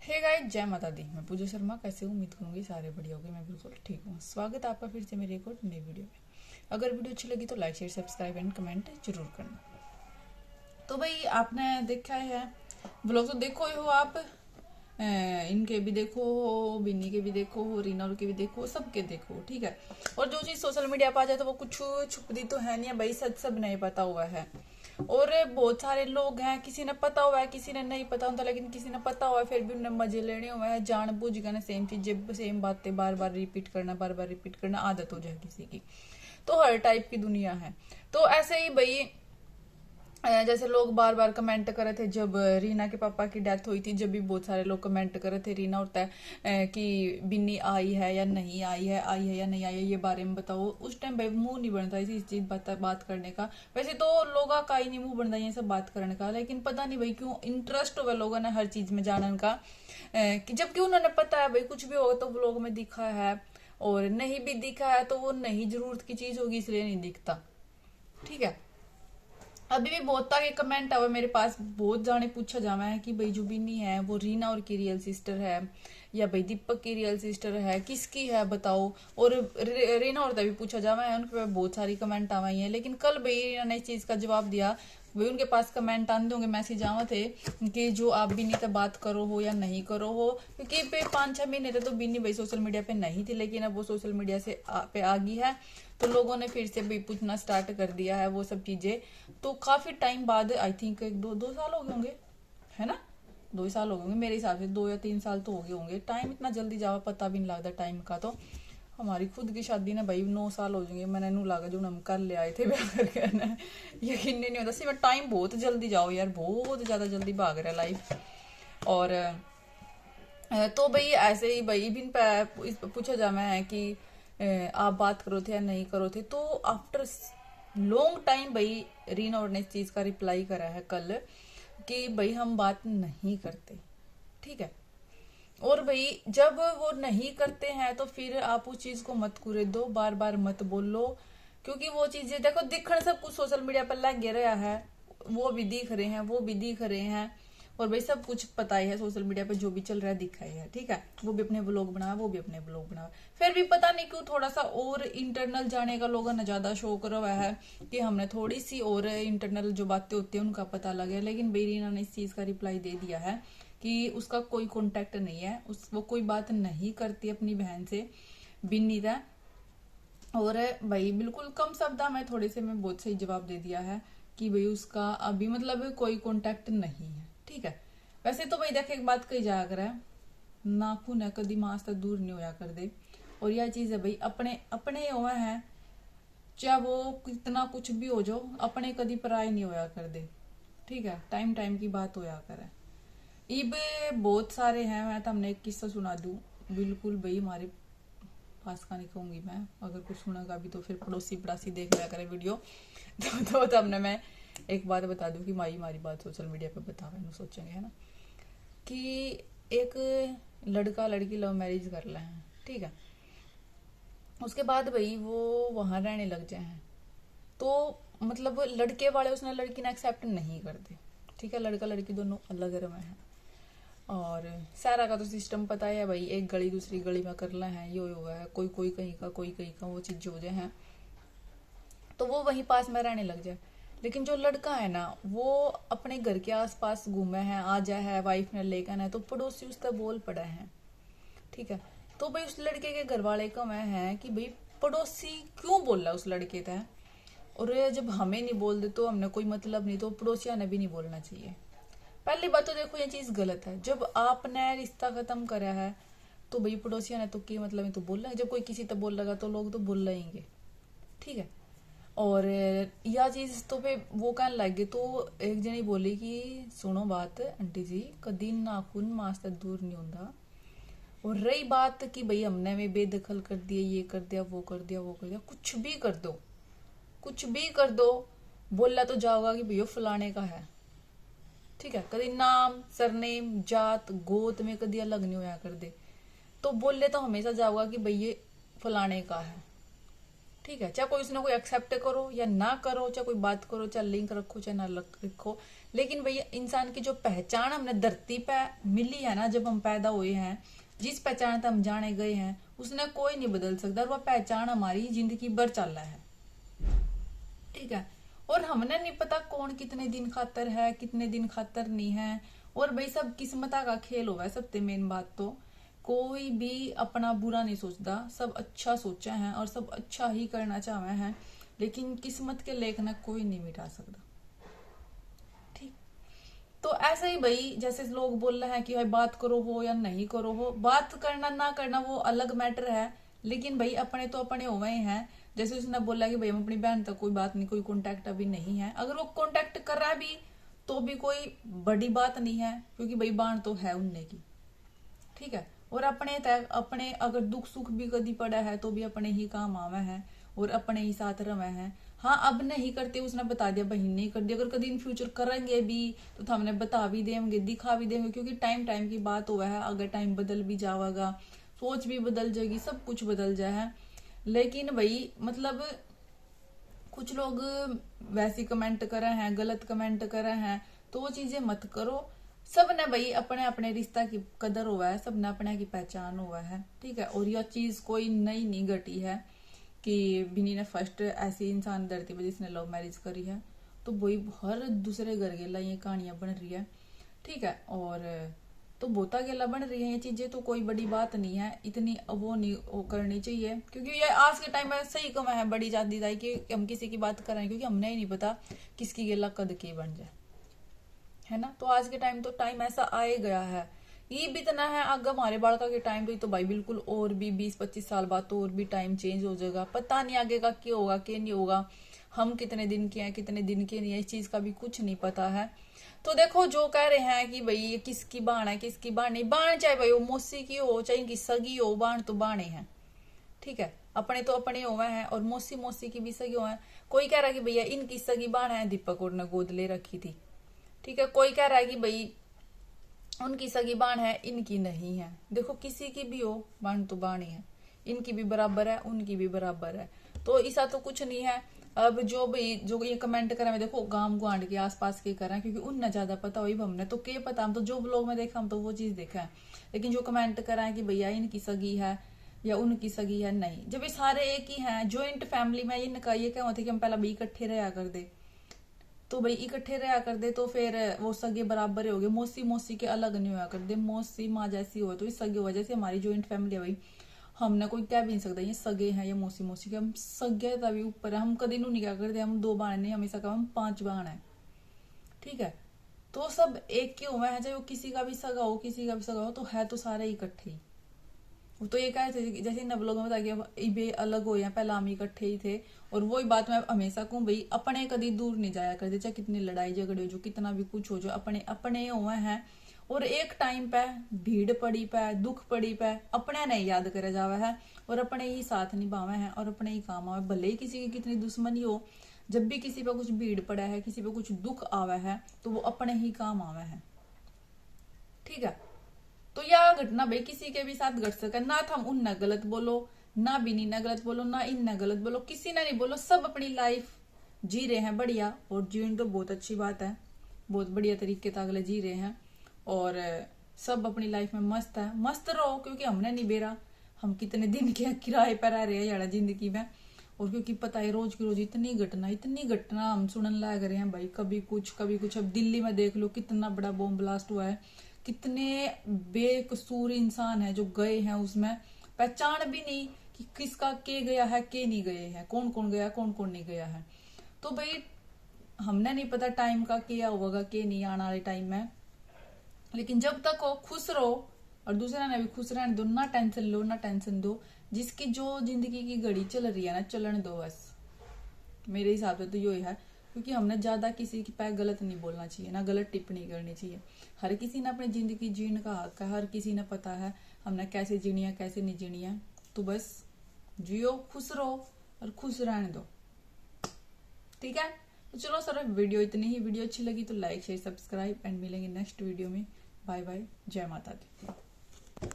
Hey guys, जय माता दी। मैं पूजा शर्मा। कैसे हूँ? उम्मीद करूंगी सारे बढ़िया होंगे। मैं बिल्कुल ठीक हूँ। स्वागत है आपका फिर से मेरे एक और नई वीडियो में। अगर वीडियो अच्छी लगी तो like share subscribe and comment जरूर करना। तो भाई, आपने देखा ही है, ब्लॉग तो देखो ही हो आप। इनके भी देखो हो, बिन्नी के भी देखो हो, रीना के भी देखो, सबके देखो, ठीक है। और जो चीज सोशल मीडिया पर आ जाए तो वो कुछ छुपती तो है नहीं है भाई, सच सब नहीं पता हुआ है। और बहुत सारे लोग हैं, किसी ने पता हुआ है, किसी ने नहीं पता होता, लेकिन किसी ने पता हुआ है फिर भी उन्हें मजे लेने हुए हैं, जानबूझ कर सेम चीजें सेम बातें बार बार रिपीट करना आदत हो जाए किसी की। तो हर टाइप की दुनिया है। तो ऐसे ही भाई, जैसे लोग बार बार कमेंट कर रहे थे जब रीना के पापा की डेथ हुई थी, जब भी बहुत सारे लोग कमेंट कर रहे थे रीना होता है कि बिन्नी आई है या नहीं आई है, आई है या नहीं आई है, ये बारे में बताओ। उस टाइम भाई मुंह नहीं बनता इस चीज बात करने का। वैसे तो लोगों का ही नहीं मुंह बनता ये सब बात करने का, लेकिन पता नहीं भाई क्यों इंटरेस्ट हुआ लोगों ने हर चीज में जानने का। कि जबकि उन्होंने पता है भाई कुछ भी होगा तो ब्लॉग में दिखा है, और नहीं भी दिखा है तो वो नहीं जरूरत की चीज होगी इसलिए नहीं दिखता, ठीक है। अभी भी बहुत सारे कमेंट आवे मेरे पास, बहुत जाने पूछा जावा है कि भाई जो बिन्नी है वो रीना और की रियल सिस्टर है या भाई दीपक की रियल सिस्टर है, किसकी है बताओ। और रीना और भी पूछा जावा है, उनके पास बहुत सारी कमेंट आवाई है। लेकिन कल भाई रीना ने इस चीज का जवाब दिया। भाई उनके पास कमेंट आते होंगे, मैसेज आवा थे कि जो आप बिन्नी से बात करो हो या नहीं करो हो, क्योंकि पे 5-6 महीने थे तो बिन्नी भाई सोशल मीडिया पे नहीं थी, लेकिन अब वो सोशल मीडिया से पे आ गई है। तो लोगों ने फिर से भी पूछना स्टार्ट कर दिया है वो सब चीजें। तो काफी टाइम बाद, आई थिंक एक दो साल हो गए होंगे, है ना। 2 ही साल हो गए होंगे मेरे हिसाब से, 2 या 3 साल तो हो गए होंगे। टाइम इतना जल्दी जावा पता भी नहीं लगता टाइम का। तो हमारी खुद की शादी ने भाई 9 साल हो जाएंगे, मैंने नू लगा जो हम कर ले आए थे ब्याह करके ना। यकीन नहीं होता सी, टाइम बहुत जल्दी जाओ यार, बहुत ज्यादा जल्दी भाग रहा है लाइफ। और तो भाई ऐसे ही भाई भी पूछा जाना है कि आप बात करो थे या नहीं करो थे। तो आफ्टर लॉन्ग टाइम भाई रीना और ने इस चीज का रिप्लाई करा है कल कि भाई हम बात नहीं करते, ठीक है। और भाई जब वो नहीं करते हैं तो फिर आप उस चीज को मत कुरे दो, बार बार मत बोलो, क्योंकि वो चीजें देखो दिखने सब कुछ सोशल मीडिया पर लग गया है। वो भी दिख रहे हैं, वो भी दिख रहे हैं, और भाई सब कुछ पता ही है सोशल मीडिया पे जो भी चल रहा है दिखा ही है, ठीक है। वो भी अपने ब्लॉग बना, वो भी अपने ब्लॉग बना, फिर भी पता नहीं क्यों थोड़ा सा और इंटरनल जाने का लोगों ने ज्यादा शौक रहा है कि हमने थोड़ी सी और इंटरनल जो बातें होती है उनका पता लगे। लेकिन बेरीना ने इस चीज का रिप्लाई दे दिया है कि उसका कोई कांटेक्ट नहीं है, वो कोई बात नहीं करती अपनी बहन से, बिन्नी दा। और भाई बिल्कुल कम शब्द में थोड़े से मैं बहुत सही जवाब दे दिया है कि भाई उसका अभी मतलब कोई कांटेक्ट नहीं है, ठीक है। वैसे तो भाई देखे एक बात कही जा कर है, नाखून है कदी मांस तक दूर नहीं होया कर दे। और यह चीज है भाई अपने अपने हुए हैं, चाहे वो कितना कुछ भी हो जाओ, अपने कदी पराये नहीं होया कर दे, ठीक है। टाइम टाइम की बात होया करे। इब बहुत सारे हैं, मैं तो हमने एक किस्सा सुना दूं, बिल्कुल भाई हमारे पास का नहीं कहूंगी मैं, अगर कुछ सुनेगा भी तो फिर पड़ोसी पड़ासी देख लिया करे वीडियो। तो तब ने मैं एक बात बता दूं कि माई हमारी बात सोशल मीडिया पे बतावे सोचेंगे, है ना। कि एक लड़का लड़की लव मैरिज कर ले हैं, ठीक है। उसके बाद भाई वो वहां रहने लग जाए हैं, तो मतलब लड़के वाले उसने लड़की ने एक्सेप्ट नहीं करते, ठीक है। लड़का लड़की दोनों अलग रहे हैं। और सारा का तो सिस्टम पता है भाई, एक गली दूसरी गली में करना है, यो हुआ है, कोई कोई कहीं का कोई कहीं का, वो चीज हो जाए हैं तो वो वहीं पास में रहने लग जाए। लेकिन जो लड़का है ना वो अपने घर के आसपास घूमे हैं, आ जाए है, वाइफ ने लेकर है, तो पड़ोसी उसका बोल पड़ा है, ठीक है। तो भाई उस लड़के के घर वाले का मैं है कि भाई पड़ोसी क्यों बोल रहा है उस लड़के का, और जब हमें नहीं बोल दे तो हमने कोई मतलब नहीं, तो पड़ोसिया ने भी नहीं बोलना चाहिए। पहली बात तो देखो ये चीज गलत है, जब आपने रिश्ता खत्म करा है तो भाई पड़ोसिया ने तो की मतलब नहीं तो बोल रहा है, जब कोई किसी तो बोल लगा तो लोग तो बोल रहेंगे, ठीक है। और यह चीज तो पे वो कहने लग गई, तो एक जनी बोली कि सुनो बात आंटी जी, कदी नाखून मांस तक दूर नहीं होता। और रही बात कि भाई हमने में बेदखल कर दिया, ये कर दिया, वो कर दिया, वो कर दिया, कुछ भी कर दो, कुछ भी कर दो, बोला तो जाओगा कि भैया फलाने का है, ठीक है। कभी नाम सरनेम जात गोत में कभी अलग नहीं होया कर दे, तो बोले तो हमेशा जाओगा कि भाई ये फलाने का है, ठीक है। चाहे कोई उसने कोई एक्सेप्ट करो या ना करो, चाहे कोई बात करो, चाहे लिंक रखो चाहे ना रखो, लेकिन भैया इंसान की जो पहचान हमने धरती पे मिली है ना, जब हम पैदा हुए हैं, जिस पहचान से हम जाने गए हैं, उसने कोई नहीं बदल सकता, और वह पहचान हमारी जिंदगी भर चल रहा है। ठीक है, और हमने नहीं पता कौन कितने दिन खातर है, कितने दिन खातर नहीं है। और भाई सब किस्मता का खेल हुआ है। सबसे मेन बात तो कोई भी अपना बुरा नहीं सोचता, सब अच्छा सोचा है और सब अच्छा ही करना चाहे हैं, लेकिन किस्मत के लेख ना कोई नहीं मिटा सकता। ठीक, तो ऐसे ही भाई जैसे लोग बोल रहे हैं कि भाई बात करो हो या नहीं करो हो, बात करना ना करना वो अलग मैटर है, लेकिन भाई अपने तो अपने हुए हैं। जैसे उसने बोला कि भाई हम अपनी बहन तक कोई बात नहीं, कोई कांटेक्ट अभी नहीं है। अगर वो कांटेक्ट कर रहा है भी तो भी कोई बड़ी बात नहीं है, क्योंकि भाई बाण तो है उनने की। ठीक है, और अपने तय अपने अगर दुख सुख भी कभी पड़ा है तो भी अपने ही काम आवे हैं और अपने ही साथ रवे हैं। हाँ, अब नहीं करते, उसने बता दिया, बहन नहीं कर दी, अगर कभी इन फ्यूचर करेंगे भी तो हमने बता भी देंगे, दिखा भी देंगे, क्योंकि टाइम टाइम की बात हुआ है। अगर टाइम बदल भी जाएगा, सोच भी बदल जाएगी, सब कुछ बदल जाए है। लेकिन भाई मतलब कुछ लोग वैसी कमेंट कर रहे हैं, गलत कमेंट कर रहे हैं, तो वो चीजें मत करो। सबने भाई अपने अपने रिश्ता की कदर हुआ है, सबने अपने की पहचान हुआ है। ठीक है, और यह चीज कोई नई नहीं घटी है कि बिनी ने फर्स्ट ऐसी इंसान धरती पर जिसने लव मैरिज करी है, तो वही हर दूसरे घर गेला ये कहानियां बन रही है। ठीक है, और तो बोता गेला बन रही है ये चीजें, तो कोई बड़ी बात नहीं है, इतनी वो नहीं वो करनी चाहिए, क्योंकि ये आज के टाइम में सही कम है बड़ी जाती दाई कि हम किसी की बात कर रहे हैं, क्योंकि हमने ही नहीं पता किसकी गेला कद के बन जाए, है ना। तो आज के टाइम तो टाइम ऐसा आए गया है, ये भी इतना है। आगे हमारे बालका के टाइम पे तो भाई बिल्कुल और भी 20-25 साल बाद तो और भी टाइम चेंज हो जाएगा। पता नहीं आगे का क्या होगा क्या नहीं होगा, हम कितने दिन के हैं कितने दिन के नहीं है, इस चीज का भी कुछ नहीं पता है। तो देखो जो कह रहे हैं कि भाई ये किसकी बाण है किसकी बाण नहीं, बाण चाहे भाई वो मौसी की हो चाहे इनकी सगी हो, बाण तो बाणे हैं। ठीक है, अपने तो अपने हुए हैं और मौसी मौसी की भी सगी हुए हैं। कोई कह रहा है कि भैया इनकी सगी बाण है, दीपक और ने गोद ले रखी थी। ठीक है, कोई कह रहा है कि भाई उनकी सगी बाण है, इनकी नहीं है। देखो किसी की भी हो, बाण तो बाण ही है, इनकी भी बराबर है उनकी भी बराबर है, तो ऐसा तो कुछ नहीं है। अब जो भाई जो ये कमेंट करें, देखो गांव गुआंड के आसपास के करें, क्योंकि उनने ज्यादा पता हुई, हमने तो क्या पता, हम तो जो ब्लॉग में देखा हम तो वो चीज देखा है। लेकिन जो कमेंट करें कि भैया इनकी सगी है या उनकी सगी है, नहीं, जब ये सारे एक ही हैं, ज्वाइंट फैमिली में इनका ये क्या होता है कि हम पहला भी इकट्ठे रहा कर दे, तो भाई इकट्ठे रहा कर दे तो फिर वो सगे बराबर हो गए। मौसी मौसी के अलग नहीं होया कर दे, मौसी माँ जैसी हो तो इस सगे वजह से हमारी ज्वाइंट फैमिली है भाई, हमने कोई कह भी नहीं सकता ये सगे हैं या मौसी मौसी के, हम सगे तभी ऊपर है। हम कभी नहीं क्या करते, हम 2 बहन नहीं, हमेशा कहा हम 5 बहन है। ठीक है, तो सब एक के हुए हैं, चाहे वो किसी का भी सगा हो किसी का भी सगा हो, तो है तो सारे इकट्ठे ही। वो तो ये कहे थे जैसे इन लोगों में बताया इबे अलग हो या पहला हम इकट्ठे ही थे। और वही बात मैं हमेशा कहूँ भाई, अपने कभी दूर नहीं जाया करते, चाहे कितनी लड़ाई झगड़े हो जो कितना भी कुछ हो जो, अपने अपने हुए हैं। और एक टाइम पे भीड़ पड़ी पे दुख पड़ी पे अपने नहीं याद करे जावे है और अपने ही साथ निभावे हैं और अपने ही काम आवे, भले ही किसी की कितनी दुश्मनी हो। जब भी किसी पे कुछ भीड़ पड़ा है, किसी पे कुछ दुख आवे है, तो वो अपने ही काम आवे है। ठीक है, तो यह घटना भाई किसी के भी साथ घट सके ना, तो हम उन न गलत बोलो ना बिनी न गलत बोलो ना इन न गलत बोलो, किसी ने नहीं बोलो, सब अपनी लाइफ जी रहे हैं बढ़िया। और जीवन तो बहुत अच्छी बात है, बहुत बढ़िया तरीके से अगले जी रहे हैं और सब अपनी लाइफ में मस्त है। मस्त रहो, क्योंकि हमने नहीं बेरा, हम कितने दिन के किराए पर रह रहे हैं यार जिंदगी में। और क्योंकि पता है रोज की रोज इतनी घटना हम सुनने लग रहे हैं भाई, कभी कुछ। अब दिल्ली में देख लो कितना बड़ा बॉम्ब ब्लास्ट हुआ है, कितने बेकसूर इंसान है जो गए हैं, उसमें पहचान भी नहीं कि किसका के गया है के नहीं गए हैं, कौन कौन गया कौन कौन नहीं गया है। तो भाई हमने नहीं पता टाइम का क्या होगा के नहीं आने वाले टाइम में, लेकिन जब तक हो खुश रहो और दूसरा ने भी खुश रहने दो, ना टेंशन लो ना टेंशन दो। जिसकी जो जिंदगी की घड़ी चल रही है ना, चलन दो बस, मेरे हिसाब से तो यही है। क्योंकि हमने ज्यादा किसी की पे गलत नहीं बोलना चाहिए, ना गलत टिप्पणी करनी चाहिए। हर किसी ने अपनी जिंदगी जीने का हक है, हर किसी ने पता है हमने कैसे जीनी है कैसे नहीं जीनी है, तो बस जियो, खुश रहो और खुश रहने दो। ठीक है, तो चलो सर वीडियो इतनी ही। वीडियो अच्छी लगी तो लाइक शेयर सब्सक्राइब एंड मिलेंगे नेक्स्ट वीडियो में। बाय बाय, जय माता दी।